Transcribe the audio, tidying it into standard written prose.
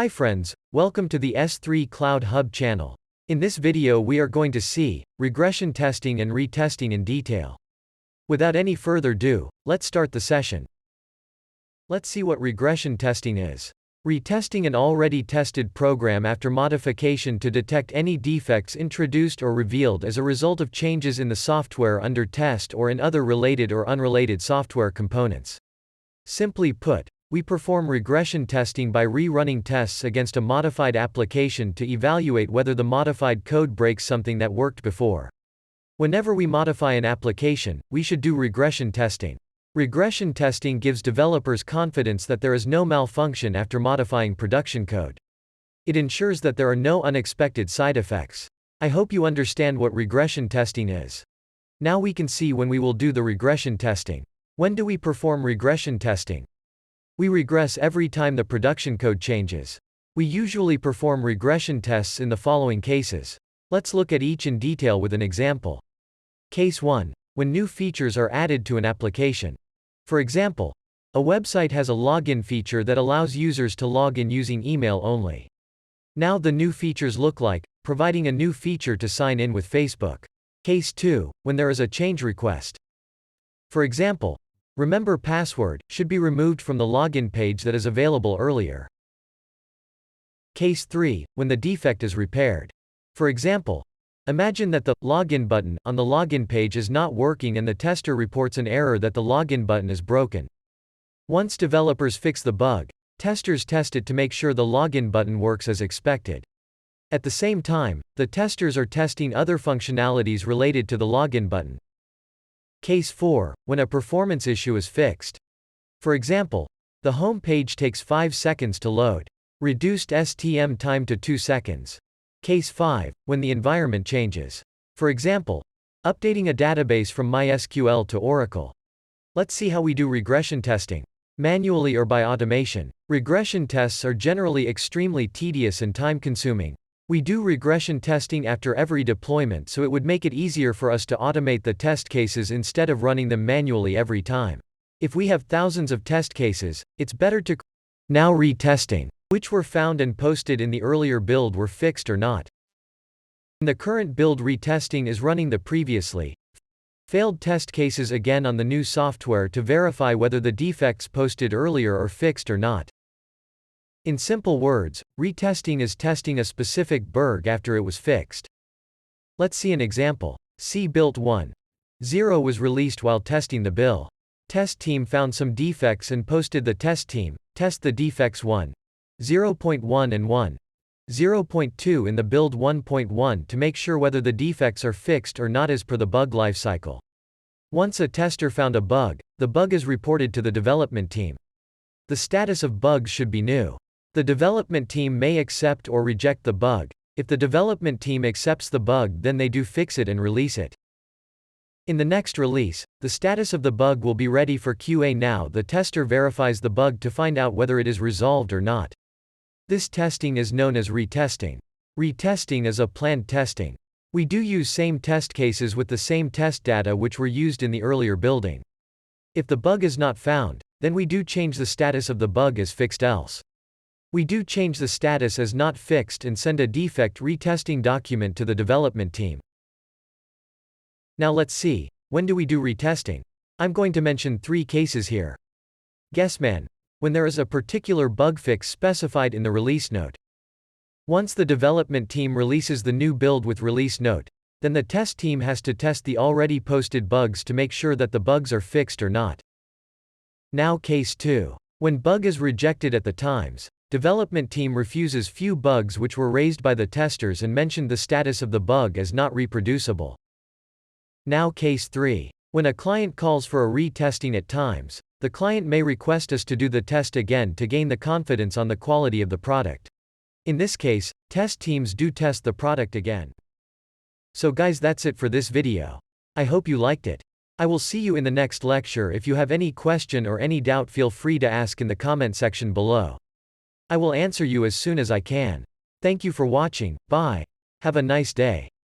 Hi friends, welcome to the S3 Cloud Hub channel. In this video we are going to see regression testing and retesting in detail. Without any further ado, let's start the session. Let's see what regression testing is. Retesting an already tested program after modification to detect any defects introduced or revealed as a result of changes in the software under test or in other related or unrelated software components. Simply put, we perform regression testing by rerunning tests against a modified application to evaluate whether the modified code breaks something that worked before. Whenever we modify an application, we should do regression testing. Regression testing gives developers confidence that there is no malfunction after modifying production code. It ensures that there are no unexpected side effects. I hope you understand what regression testing is. Now we can see when we will do the regression testing. When do we perform regression testing? We regress every time the production code changes. We usually perform regression tests in the following cases. Let's look at each in detail with an example. Case 1. When new features are added to an application. For example, a website has a login feature that allows users to log in using email only. Now the new features look like providing a new feature to sign in with Facebook. Case 2. When there is a change request. For example, remember password should be removed from the login page that is available earlier. Case 3. When the defect is repaired. For example, imagine that the login button on the login page is not working and the tester reports an error that the login button is broken. Once developers fix the bug, testers test it to make sure the login button works as expected. At the same time, the testers are testing other functionalities related to the login button. Case 4. When a performance issue is fixed. For example, the home page takes 5 seconds to load. Reduced STM time to 2 seconds. Case 5. When the environment changes. For example, updating a database from MySQL to Oracle. Let's see how we do regression testing. Manually or by automation. Regression tests are generally extremely tedious and time-consuming. We do regression testing after every deployment, so it would make it easier for us to automate the test cases instead of running them manually every time. If we have thousands of test cases, it's better to now retesting, which were found and posted in the earlier build were fixed or not. In the current build, retesting is running the previously failed test cases again on the new software to verify whether the defects posted earlier are fixed or not. In simple words, retesting is testing a specific bug after it was fixed. Let's see an example. C build 1.0 was released while testing the build. Test team found some defects and posted the test team, test the defects 1.0.1 and 1.0.2 in the build 1.1 to make sure whether the defects are fixed or not as per the bug lifecycle. Once a tester found a bug, the bug is reported to the development team. The status of bugs should be new. The development team may accept or reject the bug. If the development team accepts the bug, then they do fix it and release it. In the next release, the status of the bug will be ready for QA. Now the tester verifies the bug to find out whether it is resolved or not. This testing is known as retesting. Retesting is a planned testing. We do use same test cases with the same test data which were used in the earlier building. If the bug is not found, then we do change the status of the bug as fixed, else we do change the status as not fixed and send a defect retesting document to the development team. Now let's see, when do we do retesting? I'm going to mention 3 cases here. Guessman, when there is a particular bug fix specified in the release note. Once the development team releases the new build with release note, then the test team has to test the already posted bugs to make sure that the bugs are fixed or not. Now case 2. When bug is rejected at the times. Development team refuses few bugs which were raised by the testers and mentioned the status of the bug as not reproducible. Now case 3. When a client calls for a retesting at times, the client may request us to do the test again to gain the confidence on the quality of the product. In this case, test teams do test the product again. So guys, that's it for this video. I hope you liked it. I will see you in the next lecture. If you have any question or any doubt, feel free to ask in the comment section below. I will answer you as soon as I can. Thank you for watching. Bye. Have a nice day.